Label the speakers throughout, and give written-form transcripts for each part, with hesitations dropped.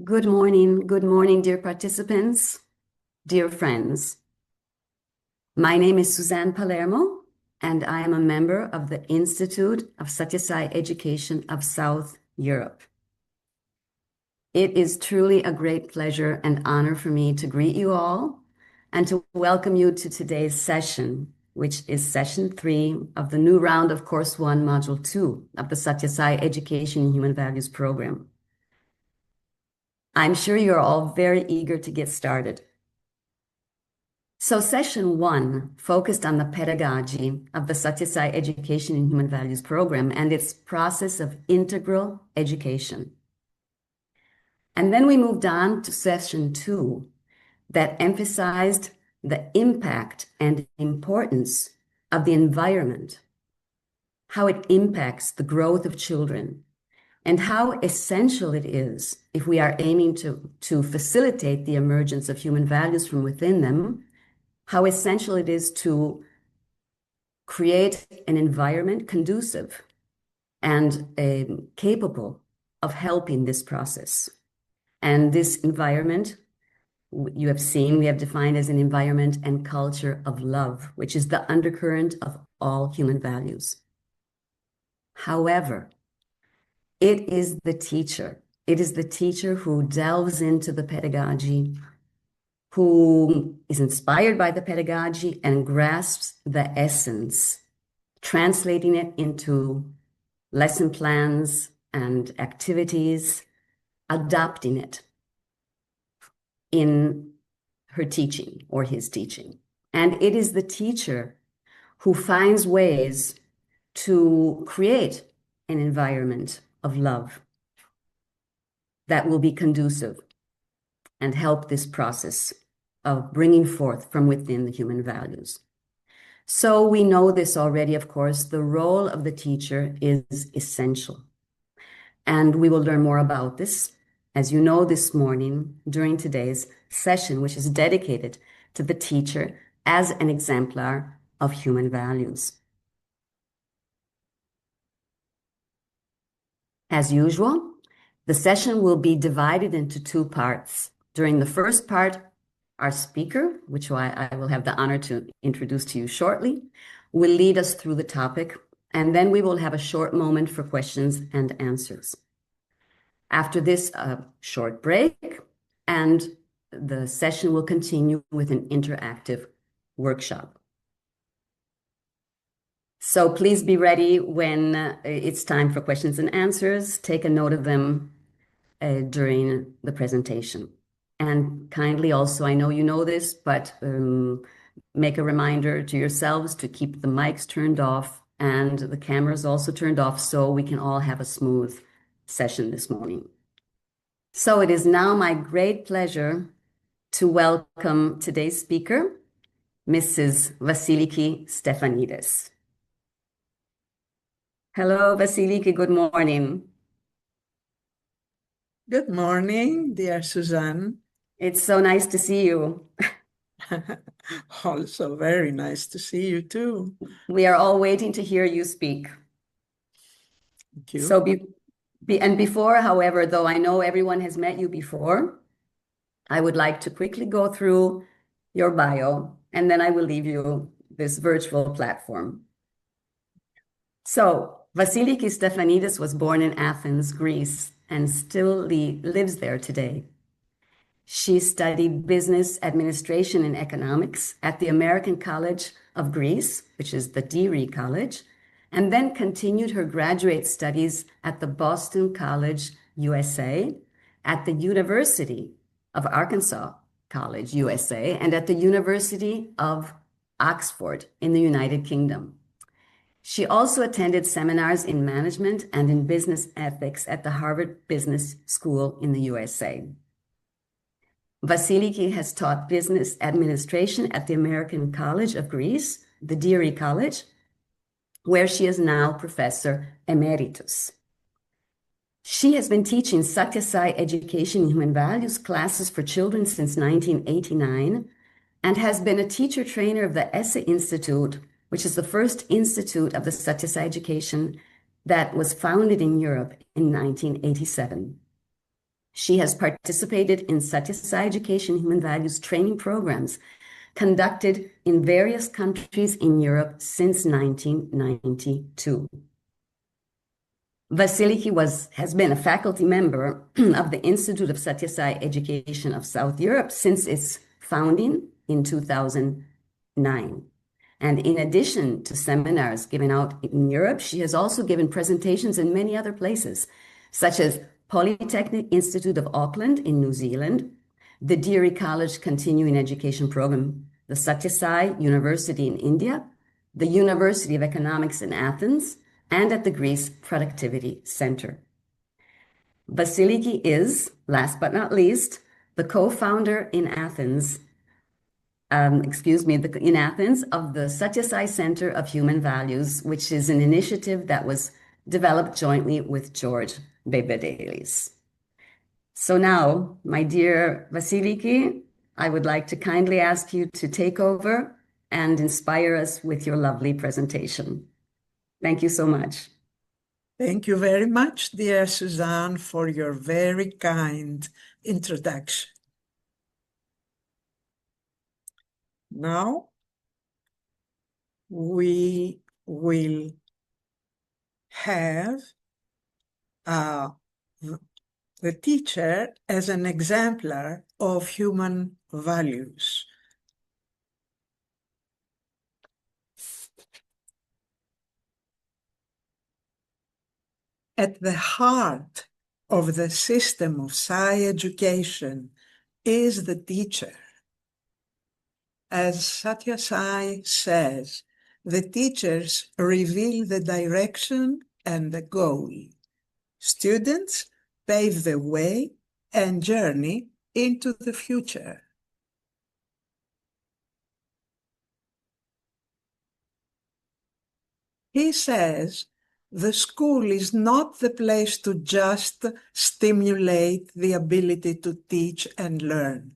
Speaker 1: Good morning, dear participants, dear friends. My name is Suzanne Palermo, and I am a member of the Institute of ISSE-SE Education of South Europe. It is truly a great pleasure and honor for me to greet you all and to welcome you to today's session, which is session 3 of the new round of Course 1, Module 2 of the ISSE-SE Education in Human Values program. I'm sure you're all very eager to get started. So session 1 focused on the pedagogy of the ISSE-SE Education in Human Values program and its process of integral education. And then we moved on to session 2 that emphasized the impact and importance of the environment, how it impacts the growth of children, and how essential it is if we are aiming to facilitate the emergence of human values from within them, how essential it is to create an environment conducive and capable of helping this process. And this environment, you have seen, we have defined as an environment and culture of love, which is the undercurrent of all human values. However, it is the teacher. It is the teacher who delves into the pedagogy, who is inspired by the pedagogy and grasps the essence, translating it into lesson plans and activities, adopting it in her teaching or his teaching. And it is the teacher who finds ways to create an environment of love that will be conducive and help this process of bringing forth from within the human values. So we know this already, of course, the role of the teacher is essential. And we will learn more about this, as you know, this morning during today's session, which is dedicated to the teacher as an exemplar of human values. As usual, the session will be divided into 2 parts. During the first part, our speaker, which I will have the honor to introduce to you shortly, will lead us through the topic, and then we will have a short moment for questions and answers. After this, a short break, and the session will continue with an interactive workshop. So please be ready when it's time for questions and answers. Take a note of them during the presentation. And kindly also, I know you know this, but make a reminder to yourselves to keep the mics turned off and the cameras also turned off so we can all have a smooth session this morning. So it is now my great pleasure to welcome today's speaker, Mrs. Vasiliki Stephanides. Hello, Vasiliki. Good morning.
Speaker 2: Good morning, dear Suzanne.
Speaker 1: It's so nice to see you.
Speaker 2: Also very nice to see you too.
Speaker 1: We are all waiting to hear you speak.
Speaker 2: Thank you.
Speaker 1: So before, however, though I know everyone has met you before, I would like to quickly go through your bio, and then I will leave you this virtual platform. So Vasiliki Stephanides was born in Athens, Greece, and still lives there today. She studied business administration and economics at the American College of Greece, which is the Deary College, and then continued her graduate studies at the Boston College, USA, at the University of Arkansas College, USA, and at the University of Oxford in the United Kingdom. She also attended seminars in management and in business ethics at the Harvard Business School in the USA. Vasiliki has taught business administration at the American College of Greece, the Deary College, where she is now Professor Emeritus. She has been teaching ISSE-SE Education in Human Values classes for children since 1989 and has been a teacher trainer of the ISSE Institute, which is the first institute of the ISSE-SE education that was founded in Europe in 1987. She has participated in Satyasai Education Human Values training programs conducted in various countries in Europe since 1992. Vasiliki has been a faculty member of the Institute of Satyasai Education of South Europe since its founding in 2009. And in addition to seminars given out in Europe, she has also given presentations in many other places, such as Polytechnic Institute of Auckland in New Zealand, the Deary College Continuing Education Program, the Satyasai University in India, the University of Economics in Athens, and at the Greece Productivity Center. Vasiliki is, last but not least, the co-founder in Athens of the Satyasai Center of Human Values, which is an initiative that was developed jointly with George Bebedelis. So now, my dear Vasiliki, I would like to kindly ask you to take over and inspire us with your lovely presentation. Thank you so much.
Speaker 2: Thank you very much, dear Suzanne, for your very kind introduction. Now, we will have the teacher as an exemplar of human values. At the heart of the system of Sai education is the teacher. As Satya Sai says, the teachers reveal the direction and the goal. Students pave the way and journey into the future. He says, the school is not the place to just stimulate the ability to teach and learn.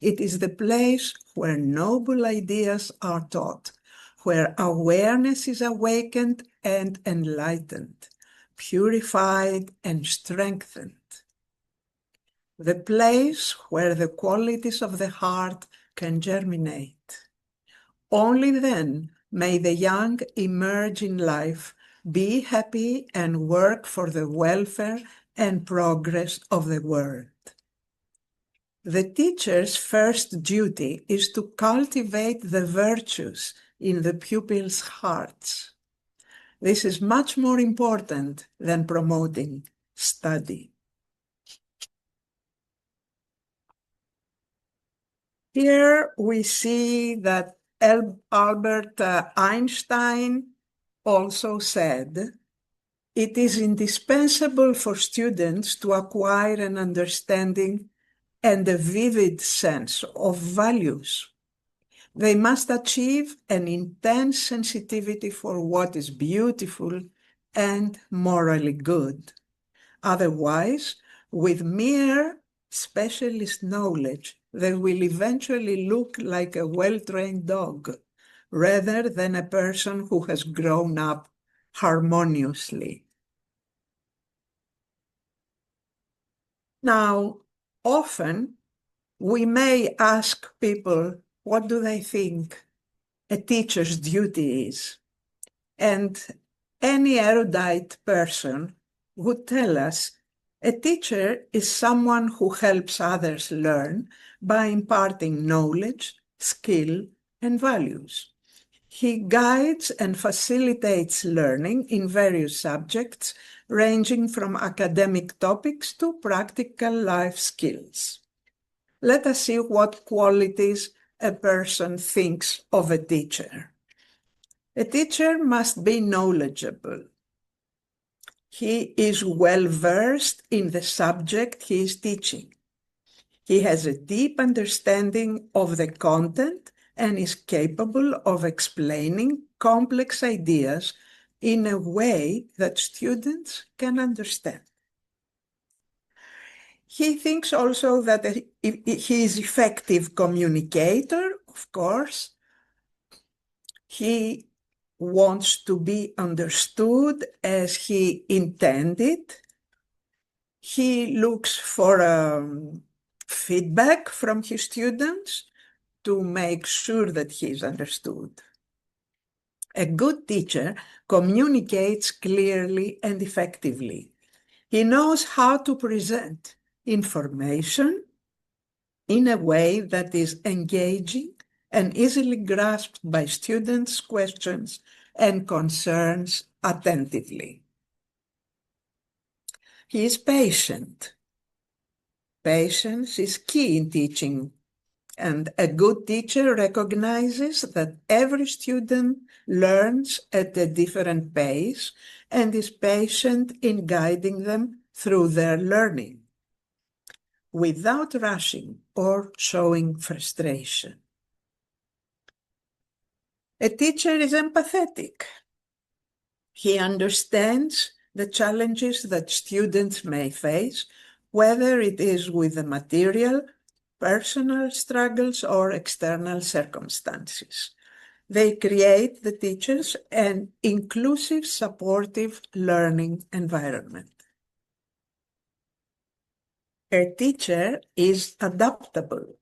Speaker 2: It is the place where noble ideas are taught, where awareness is awakened and enlightened, purified and strengthened. The place where the qualities of the heart can germinate. Only then may the young emerge in life, be happy and work for the welfare and progress of the world. The teacher's first duty is to cultivate the virtues in the pupils' hearts. This is much more important than promoting study. Here we see that Albert Einstein also said, it is indispensable for students to acquire an understanding and a vivid sense of values. They must achieve an intense sensitivity for what is beautiful and morally good. Otherwise, with mere specialist knowledge, they will eventually look like a well-trained dog, rather than a person who has grown up harmoniously. Now, often we may ask people, what do they think a teacher's duty is? And any erudite person would tell us a teacher is someone who helps others learn by imparting knowledge, skill, and values. He guides and facilitates learning in various subjects, ranging from academic topics to practical life skills. Let us see what qualities a person thinks of a teacher. A teacher must be knowledgeable. He is well-versed in the subject he is teaching. He has a deep understanding of the content and is capable of explaining complex ideas in a way that students can understand. He thinks also that he is effective communicator, of course. He wants to be understood as he intended. He looks for feedback from his students to make sure that he is understood. A good teacher communicates clearly and effectively. He knows how to present information in a way that is engaging and easily grasped by students' questions and concerns attentively. He is patient. Patience is key in teaching, and a good teacher recognizes that every student learns at a different pace and is patient in guiding them through their learning, without rushing or showing frustration. A teacher is empathetic. He understands the challenges that students may face, whether it is with the material, personal struggles, or external circumstances. They create the teachers an inclusive, supportive learning environment. A teacher is adaptable.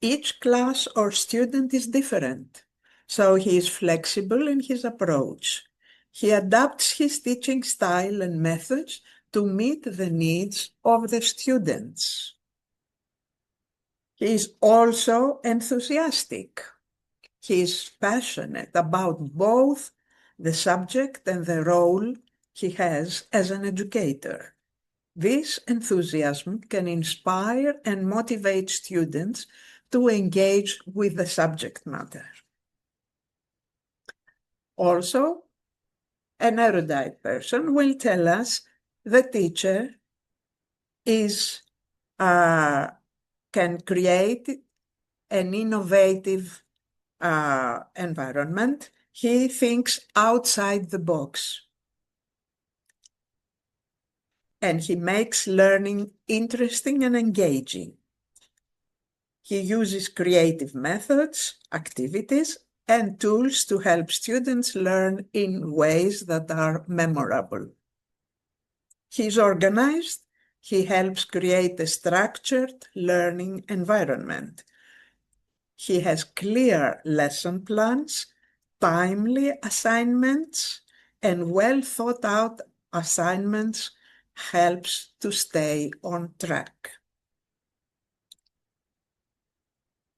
Speaker 2: Each class or student is different, so he is flexible in his approach. He adapts his teaching style and methods to meet the needs of the students. He is also enthusiastic. He is passionate about both the subject and the role he has as an educator. This enthusiasm can inspire and motivate students to engage with the subject matter. Also, an erudite person will tell us the teacher can create an innovative environment. He thinks outside the box. And he makes learning interesting and engaging. He uses creative methods, activities, and tools to help students learn in ways that are memorable. He's organized. He helps create a structured learning environment. He has clear lesson plans, timely assignments, and well-thought-out assignments helps to stay on track.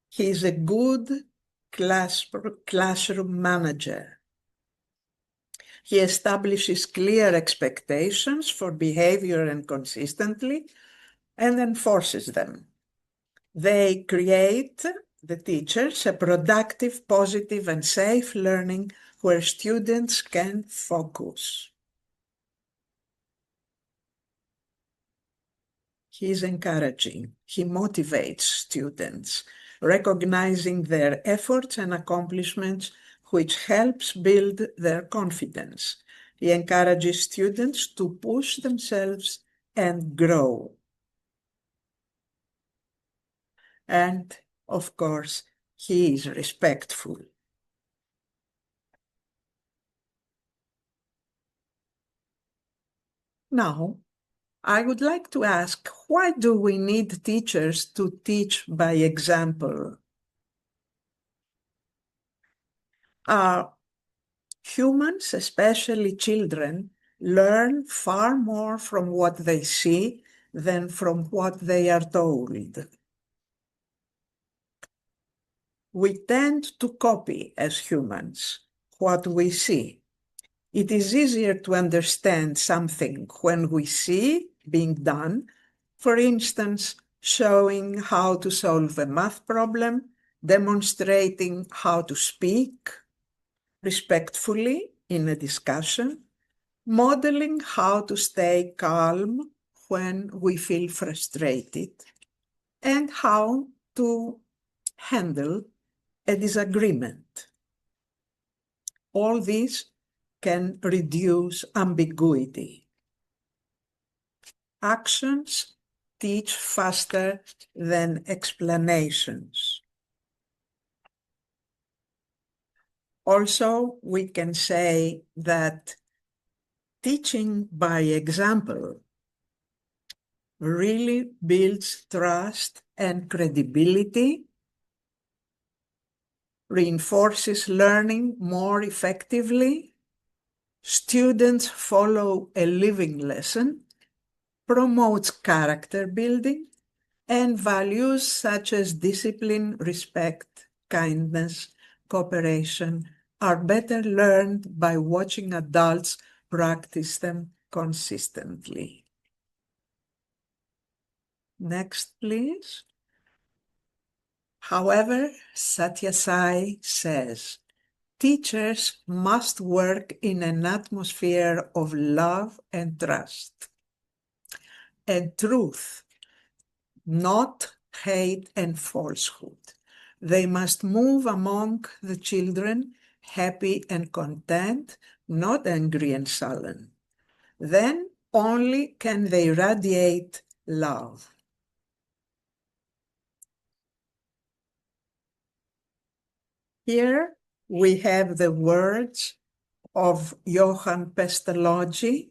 Speaker 2: He is a good classroom manager. He establishes clear expectations for behavior and consistently and enforces them. They create, the teachers, a productive, positive, and safe learning where students can focus. He is encouraging. He motivates students, recognizing their efforts and accomplishments, which helps build their confidence. He encourages students to push themselves and grow. And, of course, he is respectful. Now, I would like to ask, why do we need teachers to teach by example? Humans, especially children, learn far more from what they see than from what they are told. We tend to copy as humans what we see. It is easier to understand something when we see being done, for instance, showing how to solve a math problem, demonstrating how to speak respectfully in a discussion, modeling how to stay calm when we feel frustrated, and how to handle a disagreement. All this can reduce ambiguity. Actions teach faster than explanations. Also, we can say that teaching by example really builds trust and credibility, reinforces learning more effectively, students follow a living lesson, promotes character building, and values such as discipline, respect, kindness, cooperation are better learned by watching adults practice them consistently. Next, please. However, ISSSE-SE says, teachers must work in an atmosphere of love and trust and truth, not hate and falsehood. They must move among the children happy and content, not angry and sullen. Then only can they radiate love. Here we have the words of Johann Pestalozzi,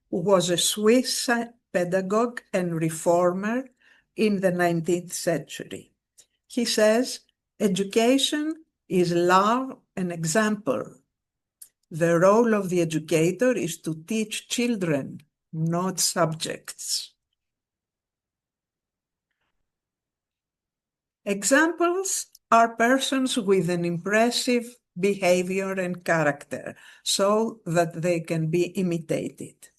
Speaker 2: who was a Swiss pedagogue and reformer in the 19th century. He says, education is love and example. The role of the educator is to teach children, not subjects. Examples are persons with an impressive behavior and character so that they can be imitated.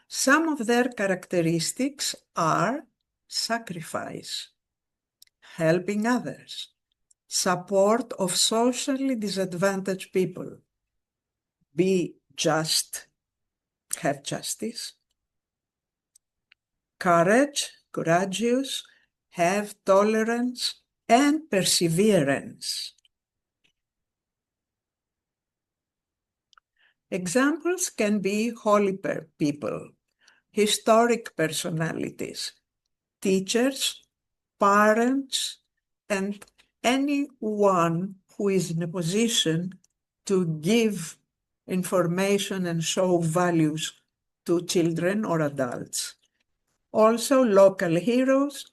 Speaker 2: Some of their characteristics are sacrifice, helping others, support of socially disadvantaged people, be just, have justice, courage, courageous, have tolerance, and perseverance. Examples can be holy people, historic personalities, teachers, parents, and anyone who is in a position to give information and show values to children or adults. Also, local heroes,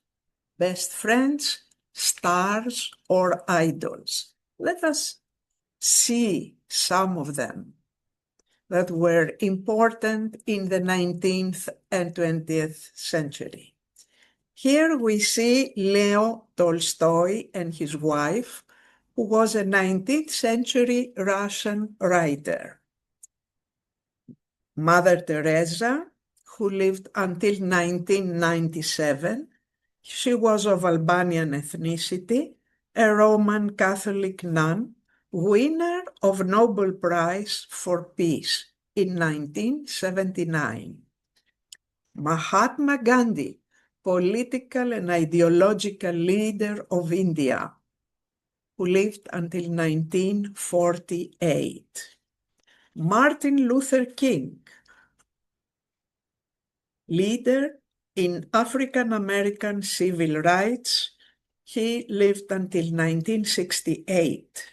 Speaker 2: best friends, stars, or idols. Let us see some of them that were important in the 19th and 20th century. Here we see Leo Tolstoy and his wife, who was a 19th century Russian writer. Mother Teresa, who lived until 1997. She was of Albanian ethnicity, a Roman Catholic nun, winner of Nobel Prize for Peace in 1979. Mahatma Gandhi, political and ideological leader of India, who lived until 1948. Martin Luther King, leader in African American civil rights. He lived until 1968.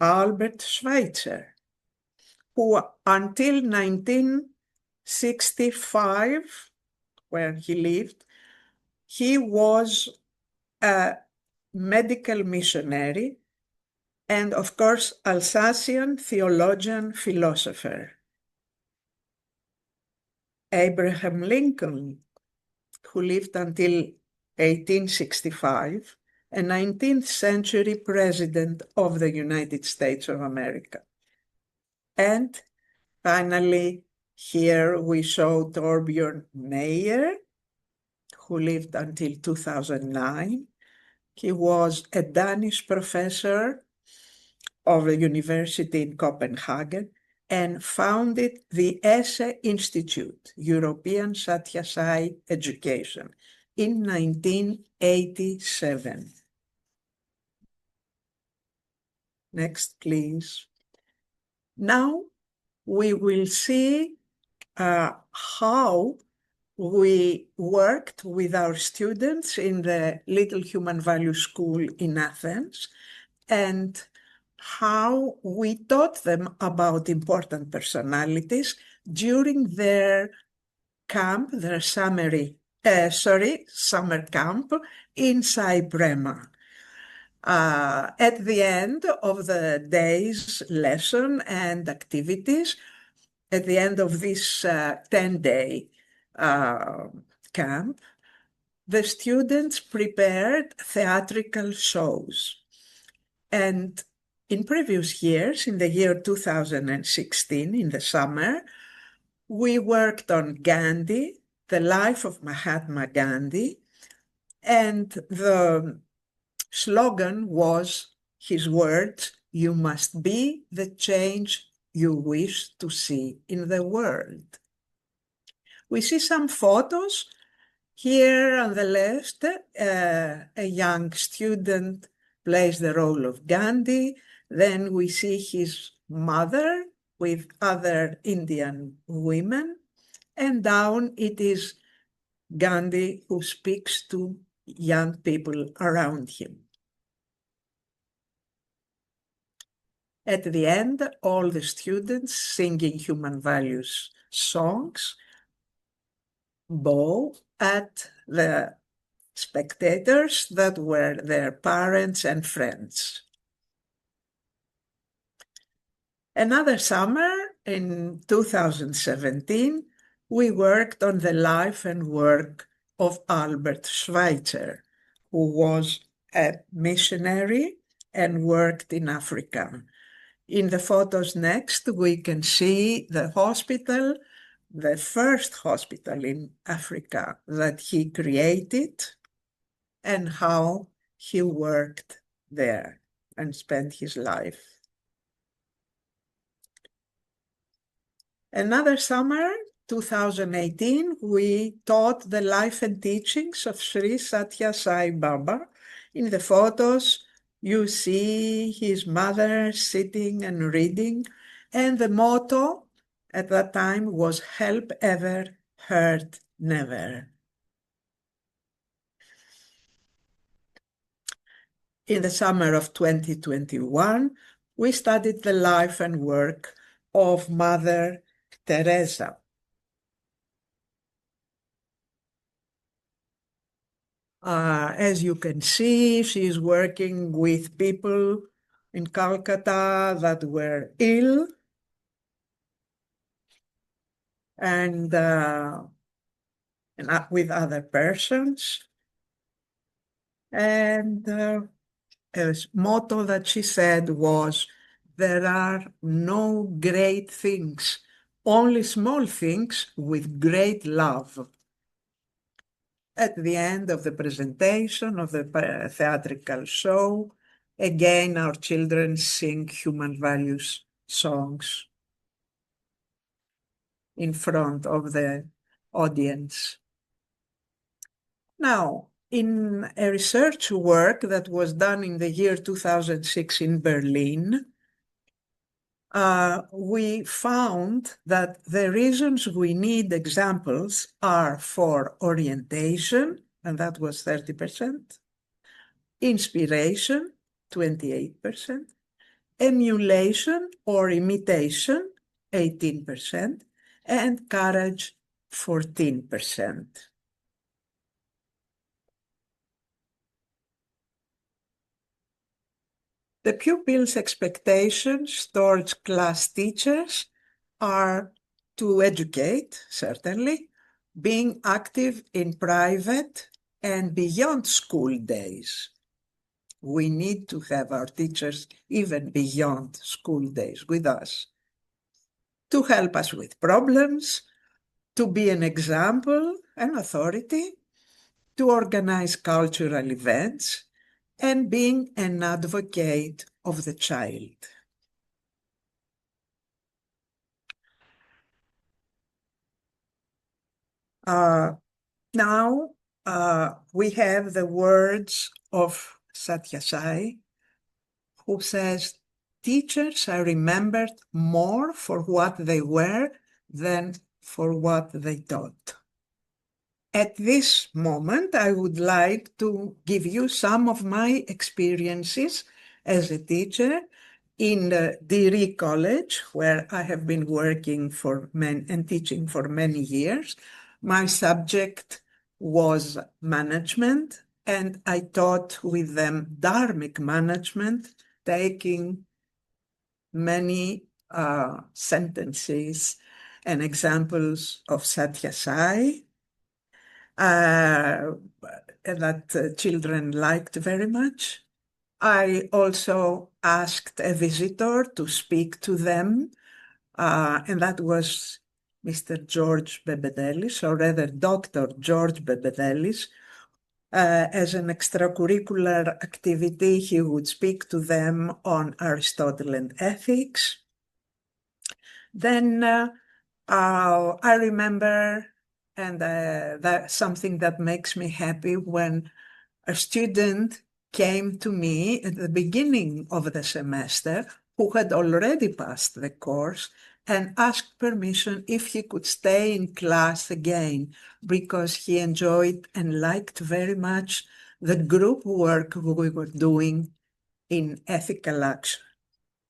Speaker 2: Albert Schweitzer, who until 1965, where he lived, he was a medical missionary and, of course, Alsatian theologian philosopher. Abraham Lincoln, who lived until 1865, a 19th century president of the United States of America. And finally, here we show Torbjörn Meyer, who lived until 2009. He was a Danish professor of the university in Copenhagen and founded the ISSE Institute, European ISSSE Education, in 1987. Next, please. Now we will see how we worked with our students in the Little Human Value School in Athens and how we taught them about important personalities during their camp, their summer camp in Cyprema. At the end of the day's lesson and activities, at the end of this 10-day camp, the students prepared theatrical shows. And in previous years, in the year 2016, in the summer, we worked on Gandhi, the life of Mahatma Gandhi, and the slogan was his words, "You must be the change you wish to see in the world." We see some photos. Here on the left, a young student plays the role of Gandhi. Then we see his mother with other Indian women. And down it is Gandhi who speaks to young people around him. At the end, all the students singing human values songs bow at the spectators that were their parents and friends. Another summer in 2017, we worked on the life and work of Albert Schweitzer, who was a missionary and worked in Africa. In the photos next, we can see the hospital, the first hospital in Africa that he created, and how he worked there and spent his life. Another summer, 2018, we taught the life and teachings of Sri Satya Sai Baba. In the photos, you see his mother sitting and reading, and the motto at that time was "Help ever, hurt never." In the summer of 2021, we studied the life and work of Mother Teresa. As you can see, she is working with people in Calcutta that were ill, and with other persons. And a motto that she said was, "There are no great things, only small things with great love." At the end of the presentation of the theatrical show, again, our children sing human values songs in front of the audience. Now, in a research work that was done in the year 2006 in Berlin, we found that the reasons we need examples are for orientation, and that was 30%, inspiration, 28%, emulation or imitation, 18%, and courage, 14%. The pupils' expectations towards class teachers are to educate, certainly, being active in private and beyond school days. We need to have our teachers even beyond school days with us, to help us with problems, to be an example, an authority, to organize cultural events, and being an advocate of the child. Now we have the words of Satya Sai, who says, "Teachers are remembered more for what they were than for what they taught." At this moment, I would like to give you some of my experiences as a teacher in Diri College, where I have been working and teaching for many years, My subject was management, and I taught with them dharmic management, taking many sentences and examples of Satyasai that children liked very much. I also asked a visitor to speak to them, and that was Mr. George Bebedelis, or rather Dr. George Bebedelis. As an extracurricular activity, he would speak to them on Aristotle and ethics. Then I remember, and that's something that makes me happy, when a student came to me at the beginning of the semester who had already passed the course and asked permission if he could stay in class again because he enjoyed and liked very much the group work we were doing in ethical action.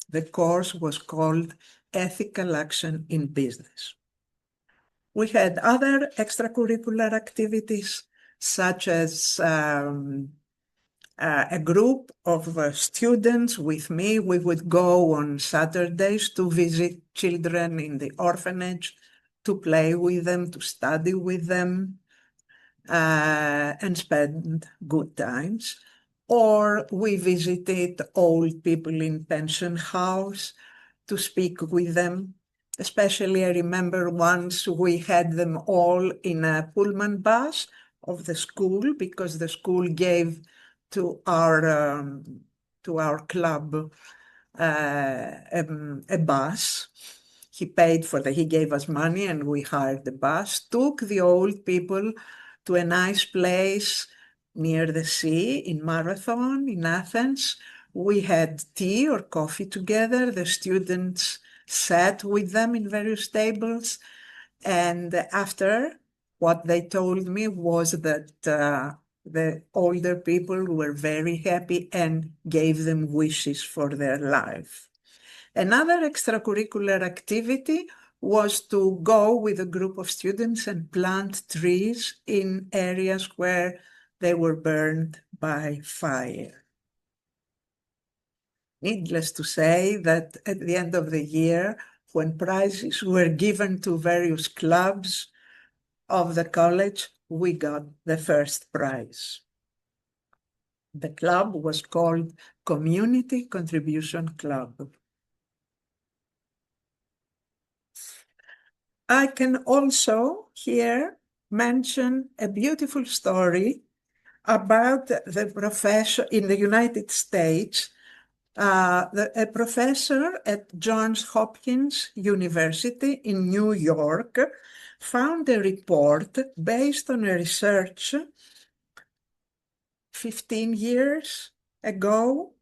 Speaker 2: The course was called Ethical Action in Business. We had other extracurricular activities, such as a group of students with me. We would go on Saturdays to visit children in the orphanage, to play with them, to study with them, and spend good times. Or we visited old people in pension house to speak with them. Especially, I remember once we had them all in a Pullman bus of the school, because the school gave to our club a bus. He paid for he gave us money and we hired the bus, took the old people to a nice place near the sea in Marathon in Athens. We had tea or coffee together. The students sat with them in various tables. And after, what they told me was that the older people were very happy and gave them wishes for their life. Another extracurricular activity was to go with a group of students and plant trees in areas where they were burned by fire. Needless to say that at the end of the year, when prizes were given to various clubs of the college, we got the first prize. The club was called Community Contribution Club. I can also here mention a beautiful story about the professor in the United States. A professor at Johns Hopkins University in New York found a report based on a research 15 years ago.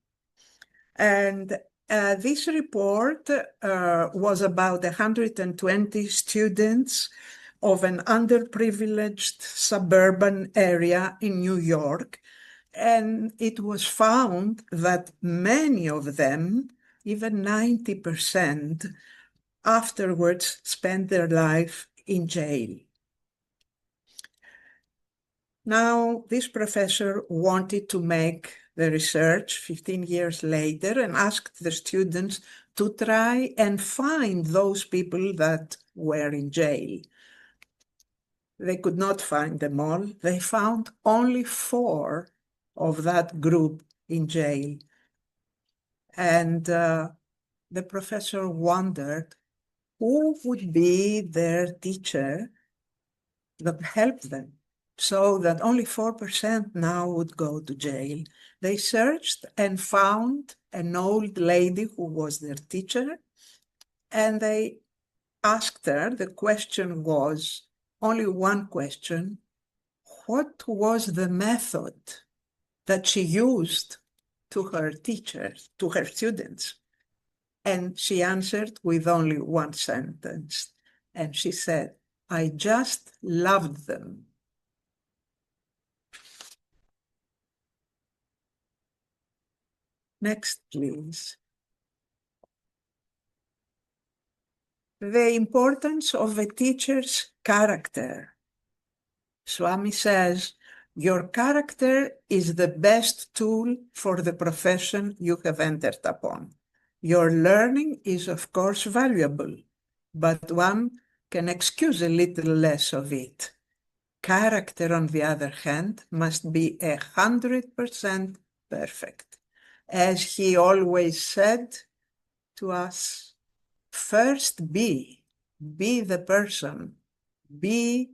Speaker 2: And this report was about 120 students of an underprivileged suburban area in New York. And it was found that many of them, even 90%, afterwards spent their life in jail. Now, this professor wanted to make the research 15 years later and asked the students to try and find those people that were in jail. They could not find them all. They found only 4 of that group in jail. And the professor wondered who would be their teacher that helped them, so that only 4% now would go to jail. They searched and found an old lady who was their teacher, and they asked her, the question was only one question: what was the method that she used to her teachers, to her students? And she answered with only one sentence. And she said, I just loved them. Next, please. The importance of a teacher's character Swami says, your character is the best tool for the profession you have entered upon. Your learning is, of course, valuable, but one can excuse a little less of it. Character, on the other hand, must be 100% perfect. As he always said to us, first be the person, be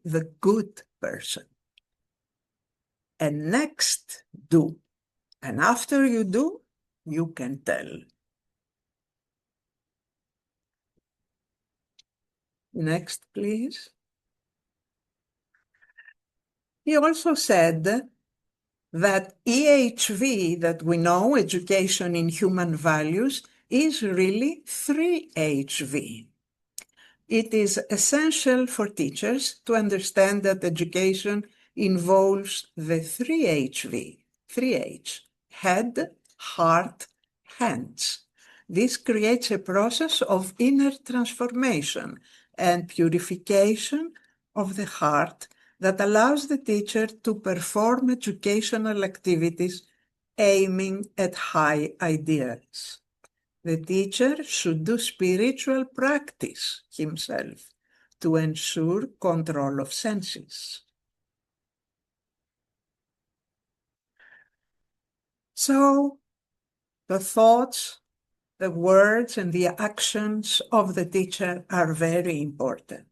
Speaker 2: the good person. And next, do. And after you do, you can tell. Next, please. He also said that EHV, that we know, Education in Human Values, is really 3HV. It is essential for teachers to understand that education involves the 3HV, 3H, head, heart, hands. This creates a process of inner transformation and purification of the heart that allows the teacher to perform educational activities aiming at high ideals. The teacher should do spiritual practice himself to ensure control of senses. So, the thoughts, the words, and the actions of the teacher are very important.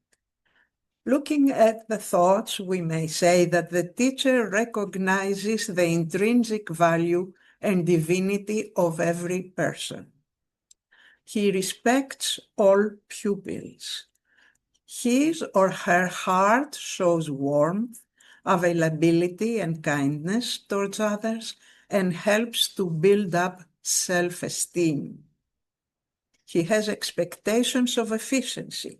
Speaker 2: Looking at the thoughts, we may say that the teacher recognizes the intrinsic value and divinity of every person. He respects all pupils. His or her heart shows warmth, availability, and kindness towards others and helps to build up self-esteem. He has expectations of efficiency,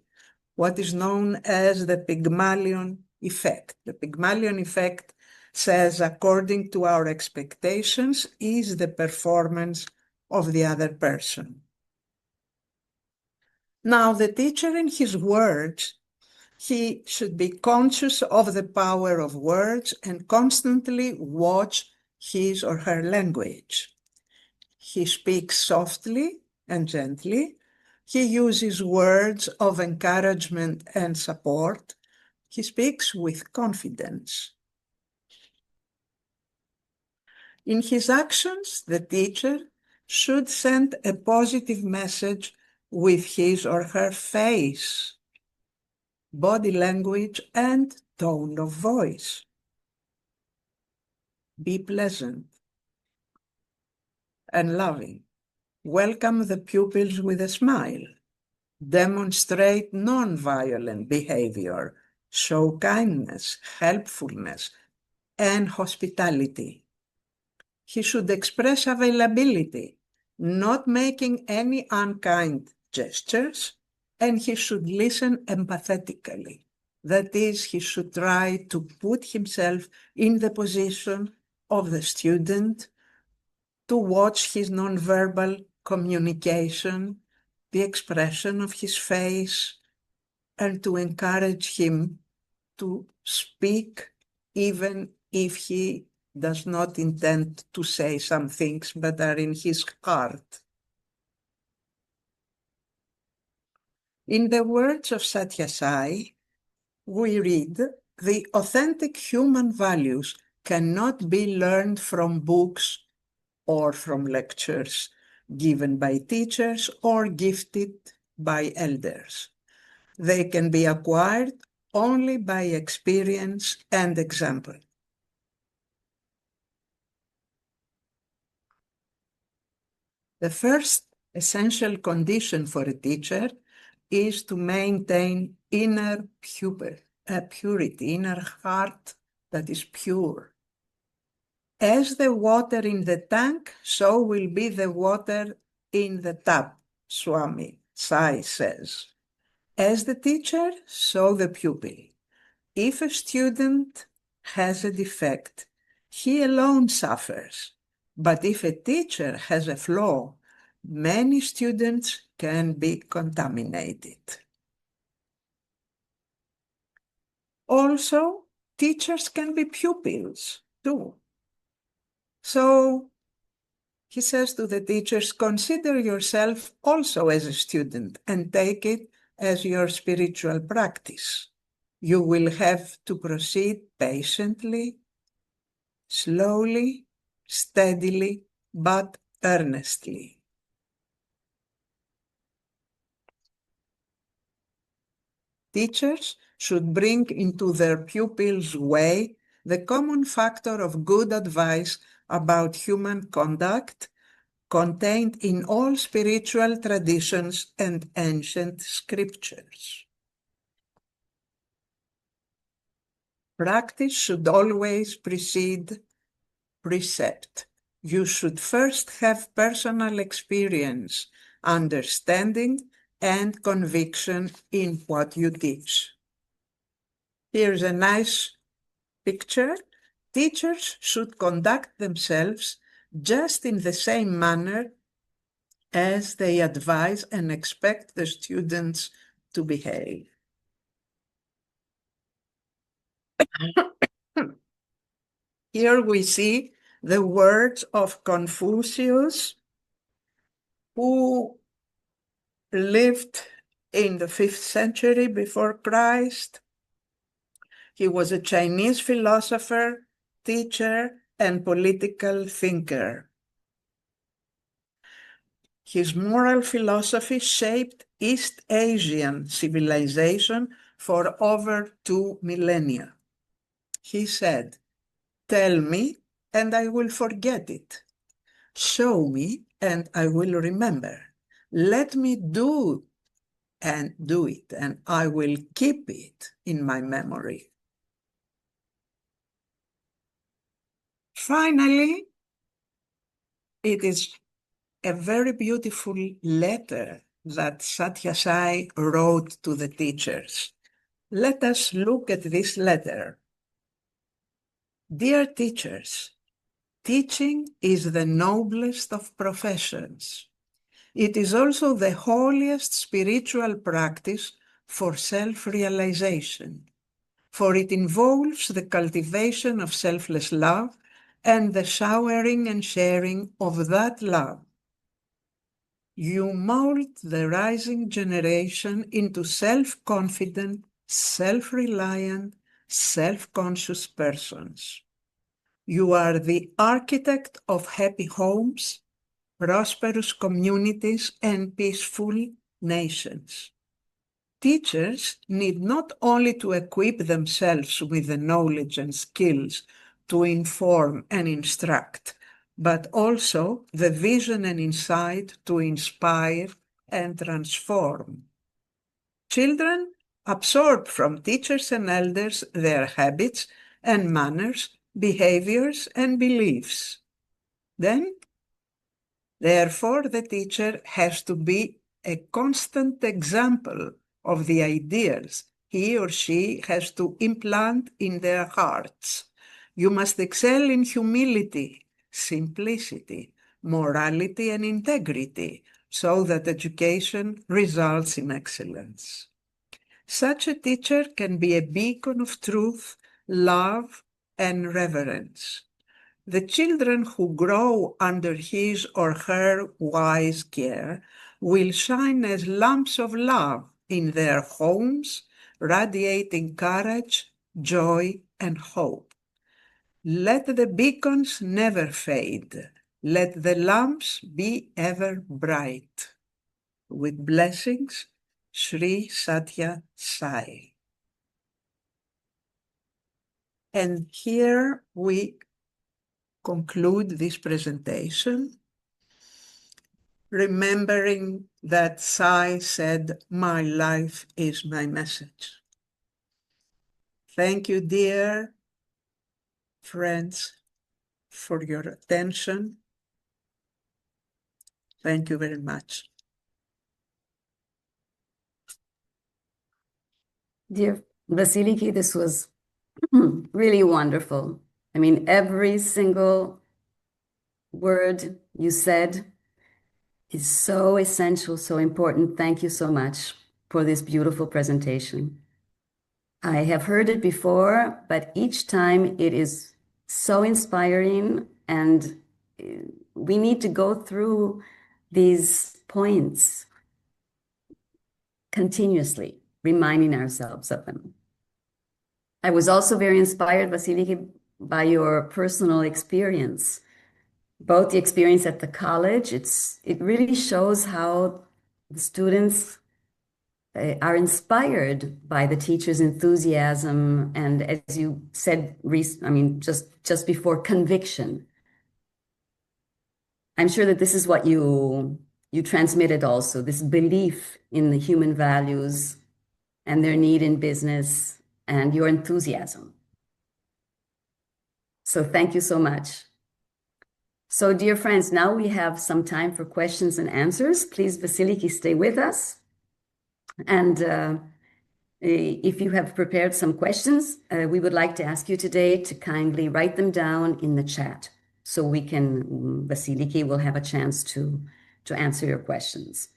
Speaker 2: what is known as the Pygmalion effect. The Pygmalion effect says, according to our expectations, is the performance of the other person. Now, the teacher in his words, he should be conscious of the power of words and constantly watch his or her language. He speaks softly and gently. He uses words of encouragement and support. He speaks with confidence. In his actions, the teacher should send a positive message with his or her face, body language, and tone of voice. Be pleasant and loving. Welcome the pupils with a smile. Demonstrate non-violent behavior. Show kindness, helpfulness, and hospitality. He should express availability, not making any unkind gestures, and he should listen empathetically. That is, he should try to put himself in the position of the student, to watch his nonverbal communication, the expression of his face, and to encourage him to speak, even if he does not intend to say some things but are in his heart. In the words of Satya Sai, we read, "The authentic human values cannot be learned from books or from lectures given by teachers or gifted by elders. They can be acquired only by experience and example." The first essential condition for a teacher is to maintain inner purity, inner heart that is pure. As the water in the tank, so will be the water in the tap, Swami Sai says. As the teacher, so the pupil. If a student has a defect, he alone suffers. But if a teacher has a flaw, many students can be contaminated. Also, teachers can be pupils too. So he says to the teachers, consider yourself also as a student and take it as your spiritual practice. You will have to proceed patiently, slowly, steadily, but earnestly. Teachers should bring into their pupils' way the common factor of good advice about human conduct contained in all spiritual traditions and ancient scriptures. Practice should always precede precept. You should first have personal experience, understanding, and conviction in what you teach. Here's a nice picture. Teachers should conduct themselves just in the same manner as they advise and expect the students to behave. Here we see the words of Confucius, who lived in the 5th century before Christ. He was a Chinese philosopher, teacher, and political thinker. His moral philosophy shaped East Asian civilization for over 2 millennia. He said, "Tell me, and I will forget it. Show me, and I will remember. Let me do it, and I will keep it in my memory." Finally, it is a very beautiful letter that Satya Sai wrote to the teachers. Let us look at this letter. Dear teachers, teaching is the noblest of professions. It is also the holiest spiritual practice for self-realization, for it involves the cultivation of selfless love and the showering and sharing of that love. You mold the rising generation into self-confident, self-reliant, self-conscious persons. You are the architect of happy homes, prosperous communities, and peaceful nations. Teachers need not only to equip themselves with the knowledge and skills to inform and instruct, but also the vision and insight to inspire and transform. Children absorb from teachers and elders their habits and manners, behaviors and beliefs. Therefore, the teacher has to be a constant example of the ideals he or she has to implant in their hearts. You must excel in humility, simplicity, morality, and integrity, so that education results in excellence. Such a teacher can be a beacon of truth, love, and reverence. The children who grow under his or her wise care will shine as lamps of love in their homes, radiating courage, joy, and hope. Let the beacons never fade. Let the lamps be ever bright. With blessings, Sri Satya Sai. And here we conclude this presentation, remembering that Sai said, "My life is my message." Thank you, dear friends, for your attention. Thank you very much.
Speaker 1: Dear Vasiliki, this was really wonderful. I mean, every single word you said is so essential, so important. Thank you so much for this beautiful presentation. I have heard it before, but each time it is so inspiring, and we need to go through these points continuously, reminding ourselves of them. I was also very inspired, Vasiliki, by your personal experience, both the experience at the college. It really shows how the students are inspired by the teacher's enthusiasm, and as you said, just before, conviction. I'm sure that this is what you transmitted also, this belief in the human values and their need in business and your enthusiasm. So thank you so much. So dear friends, now we have some time for questions and answers. Please, Vasiliki, stay with us. And if you have prepared some questions, we would like to ask you today to kindly write them down in the chat so we can, Vasiliki will have a chance to answer your questions.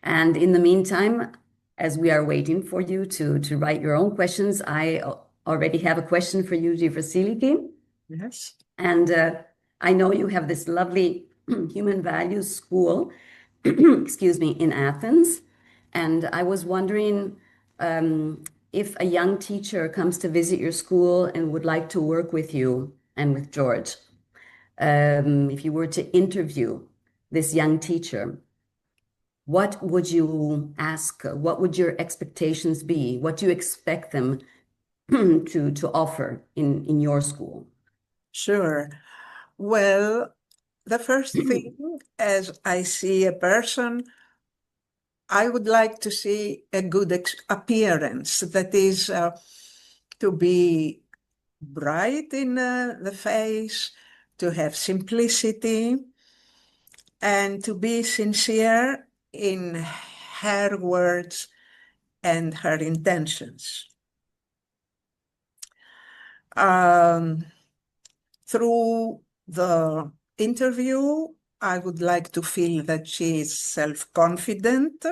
Speaker 1: And in the meantime, as we are waiting for you to write your own questions, I already have a question for you, dear Vasiliki.
Speaker 2: Yes.
Speaker 1: And I know you have this lovely human values school, excuse me, in Athens. And I was wondering if a young teacher comes to visit your school and would like to work with you and with George, if you were to interview this young teacher, what would you ask? What would your expectations be? What do you expect them to offer in your school?
Speaker 2: Sure. Well, the first thing, as I see a person, I would like to see a good appearance, that is, to be bright in the face, to have simplicity, and to be sincere in her words and her intentions. Through the interview, I would like to feel that she is self-confident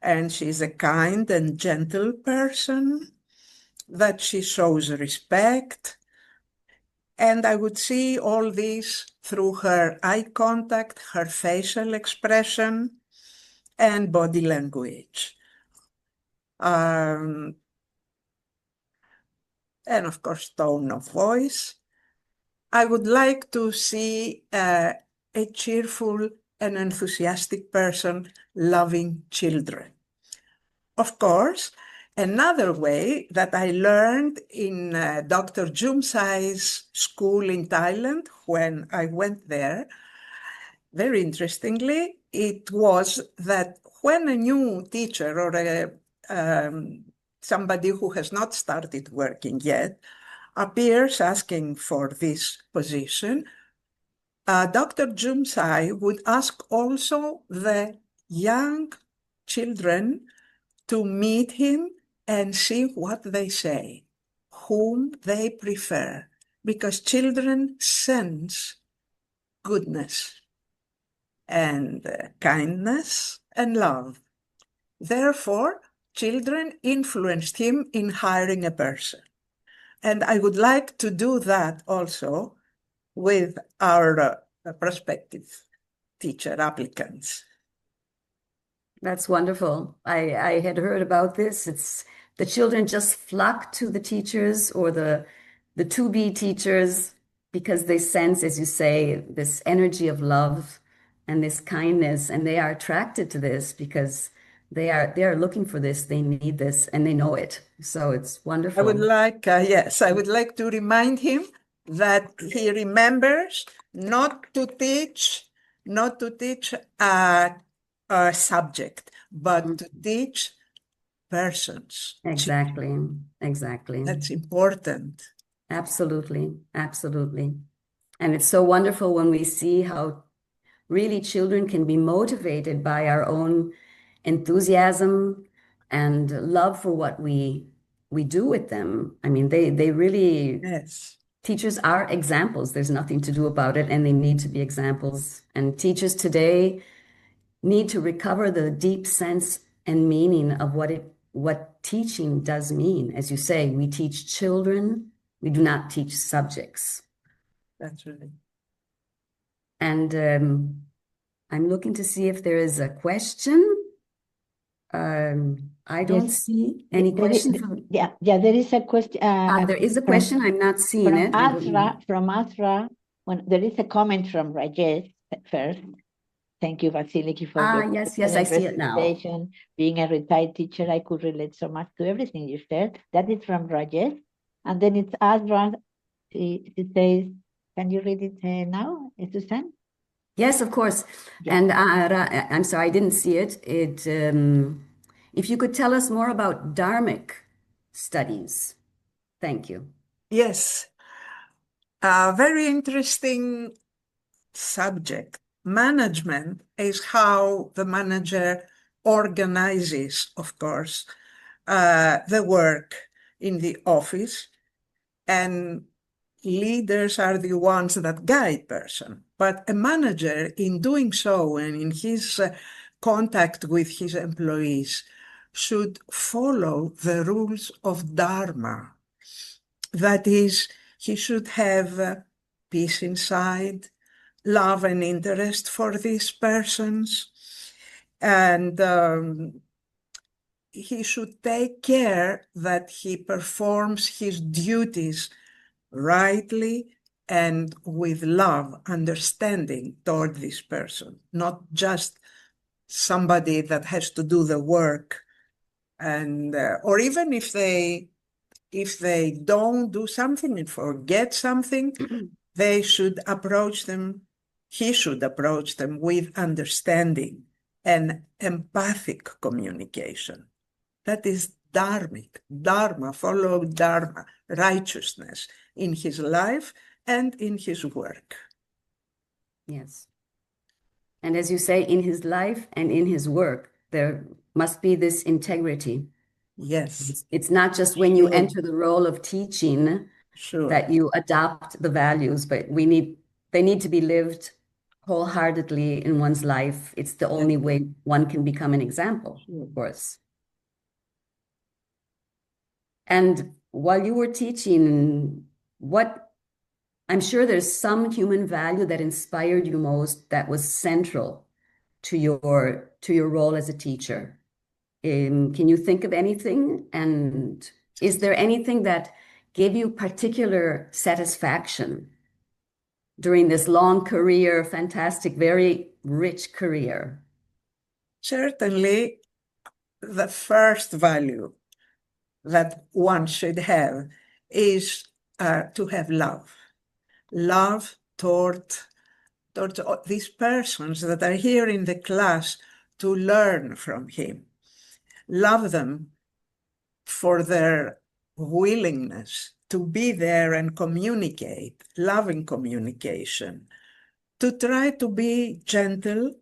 Speaker 2: and she's a kind and gentle person, that she shows respect. And I would see all this through her eye contact, her facial expression, and body language. And of course, tone of voice. I would like to see a cheerful and enthusiastic person loving children. Of course, another way that I learned in Dr. Jumsai's school in Thailand when I went there, very interestingly, it was that when a new teacher or somebody who has not started working yet appears asking for this position, Dr. Jumsai would ask also the young children to meet him and see what they say, whom they prefer, because children sense goodness and kindness and love. Therefore, children influenced him in hiring a person. And I would like to do that also with our prospective teacher applicants.
Speaker 1: That's wonderful. I had heard about this. It's the children just flock to the teachers or the to-be teachers because they sense, as you say, this energy of love and this kindness, and they are attracted to this because they are looking for this, they need this, and they know it. So it's wonderful.
Speaker 2: I would like, yes, I would like to remind him that he remembers not to teach a subject, but to teach persons.
Speaker 1: Exactly. Exactly.
Speaker 2: That's important.
Speaker 1: Absolutely. Absolutely. And it's so wonderful when we see how really children can be motivated by our own enthusiasm and love for what we do with them. I mean, they really
Speaker 2: Yes.
Speaker 1: teachers are examples. There's nothing to do about it, and they need to be examples. And teachers today need to recover the deep sense and meaning of what teaching does mean. As you say, we teach children, we do not teach subjects.
Speaker 2: That's really.
Speaker 1: And I'm looking to see if there is a question. I don't
Speaker 3: Yes.
Speaker 1: see any question.
Speaker 3: Yeah, there is a question.
Speaker 1: There is a question. I'm not seeing it.
Speaker 3: From Asra, when there is a comment from Rajesh first. Thank you, Vasiliki, for your
Speaker 1: yes, I see it now.
Speaker 3: presentation. Being a retired teacher, I could relate so much to everything you said. That is from Rajesh. And then it's Asra. She says, can you read it now, Suzanne?
Speaker 1: Yes, of course.
Speaker 3: Yeah.
Speaker 1: And I'm sorry, I didn't see it. If you could tell us more about dharmic studies. Thank you.
Speaker 2: Yes, a very interesting subject. Management is how the manager organizes, of course, the work in the office, and leaders are the ones that guide person. But a manager, in doing so and in his contact with his employees, should follow the rules of Dharma. That is, he should have peace inside, love and interest for these persons, and he should take care that he performs his duties rightly and with love, understanding toward this person, not just somebody that has to do the work, and or even if they don't do something and forget something, they should approach them, he should approach them with understanding and empathic communication. That is dharmic, dharma, follow dharma, righteousness in his life and in his work.
Speaker 1: Yes. And as you say, in his life and in his work, there must be this integrity.
Speaker 2: Yes.
Speaker 1: It's not just when you enter the role of teaching that you adopt the values, but they need to be lived wholeheartedly in one's life. It's the only way one can become an example, of course. And while you were teaching, I'm sure there's some human value that inspired you most that was central to your role as a teacher. Can you think of anything? And is there anything that gave you particular satisfaction during this long career, fantastic, very rich career?
Speaker 2: Certainly, the first value that one should have is to have love. Love towards these persons that are here in the class to learn from him. Love them for their willingness to be there and communicate, loving communication, to try to be gentle,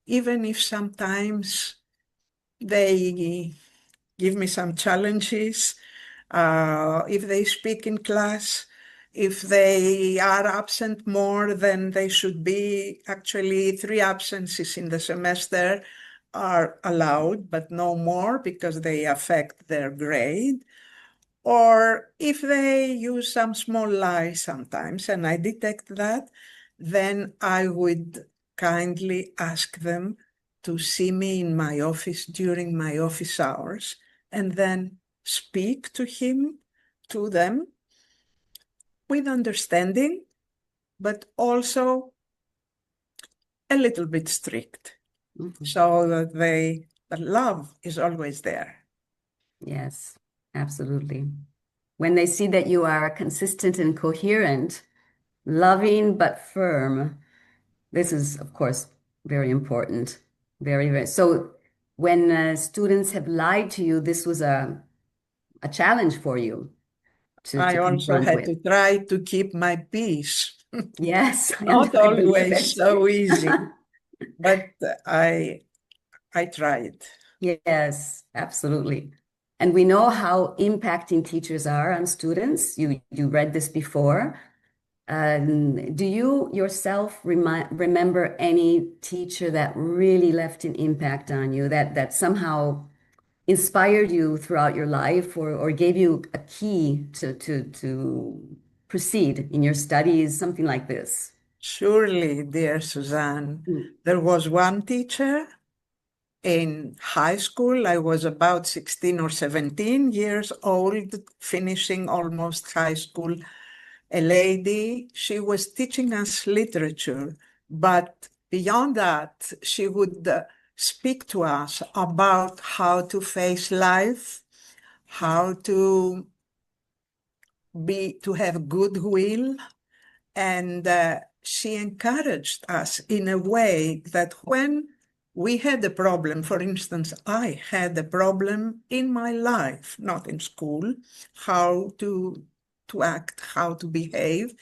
Speaker 2: even if sometimes they give me some challenges, if they speak in class, if they are absent more than they should be. Actually, 3 absences in the semester are allowed, but no more because they affect their grade. Or if they use some small lies sometimes, and I detect that, then I would kindly ask them to see me in my office during my office hours, and then speak to them with understanding, but also a little bit strict, so that the love is always there.
Speaker 1: Yes, absolutely. When they see that you are consistent and coherent, loving but firm, this is, of course, very important. Very, very. So when students have lied to you, this was a challenge for you
Speaker 2: I
Speaker 1: to
Speaker 2: also
Speaker 1: confront
Speaker 2: had
Speaker 1: with.
Speaker 2: to try to keep my peace.
Speaker 1: Yes,
Speaker 2: Not
Speaker 1: I believe
Speaker 2: always
Speaker 1: it.
Speaker 2: so easy, but I tried.
Speaker 1: Yes, absolutely. And we know how impacting teachers are on students. You read this before. Do you yourself remember any teacher that really left an impact on you, that somehow inspired you throughout your life, or gave you a key to proceed in your studies, something like this?
Speaker 2: Surely, dear Suzanne,
Speaker 1: Mm.
Speaker 2: there was one teacher in high school. I was about 16 or 17 years old, finishing almost high school. A lady, she was teaching us literature, but beyond that, she would speak to us about how to face life, how to have goodwill, and she encouraged us in a way that when we had a problem, for instance, I had a problem in my life, not in school, how to act, how to behave.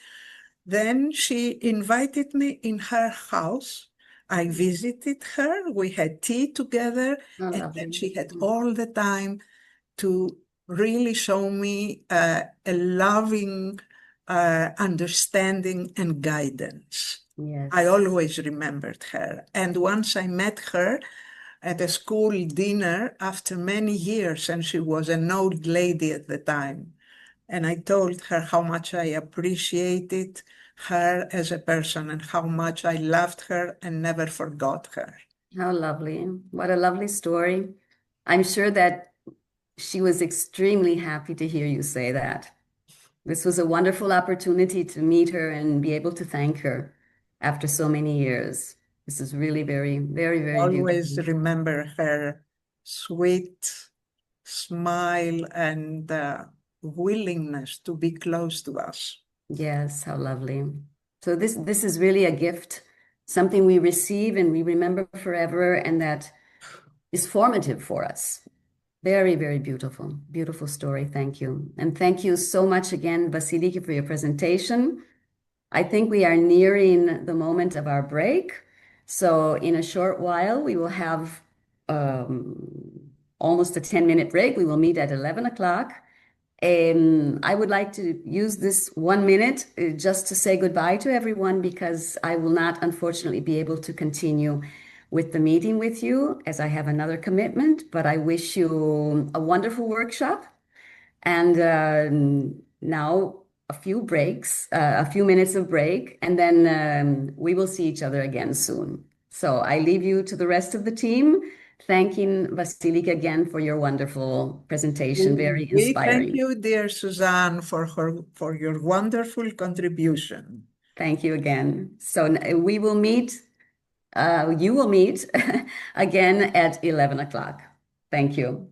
Speaker 2: Then she invited me in her house. I visited her. We had tea together,
Speaker 1: Oh,
Speaker 2: and then
Speaker 1: lovely.
Speaker 2: she had all the time to really show me a loving understanding and guidance. I
Speaker 1: Yes.
Speaker 2: always remembered her. And once I met her at a school dinner after many years, and she was an old lady at the time. And I told her how much I appreciated her as a person and how much I loved her and never forgot her.
Speaker 1: How lovely. What a lovely story. I'm sure that she was extremely happy to hear you say that. This was a wonderful opportunity to meet her and be able to thank her after so many years. This is really very, very, very
Speaker 2: Always
Speaker 1: beautiful.
Speaker 2: remember her sweet smile and willingness to be close to us.
Speaker 1: Yes, how lovely. So this is really a gift, something we receive and we remember forever, and that is formative for us. Very, very beautiful, beautiful story. Thank you. And thank you so much again, Vasiliki, for your presentation. I think we are nearing the moment of our break. So in a short while, we will have almost a 10-minute break. We will meet at 11 o'clock. I would like to use this 1 minute just to say goodbye to everyone, because I will not, unfortunately, be able to continue with the meeting with you as I have another commitment. But I wish you a wonderful workshop. And now a few minutes of break, and then we will see each other again soon. So I leave you to the rest of the team, thanking Vasiliki again for your wonderful presentation, very
Speaker 2: We thank
Speaker 1: inspiring.
Speaker 2: you, dear Suzanne, for your wonderful contribution.
Speaker 1: Thank you again. So we will meet, you will meet again at 11 o'clock. Thank you.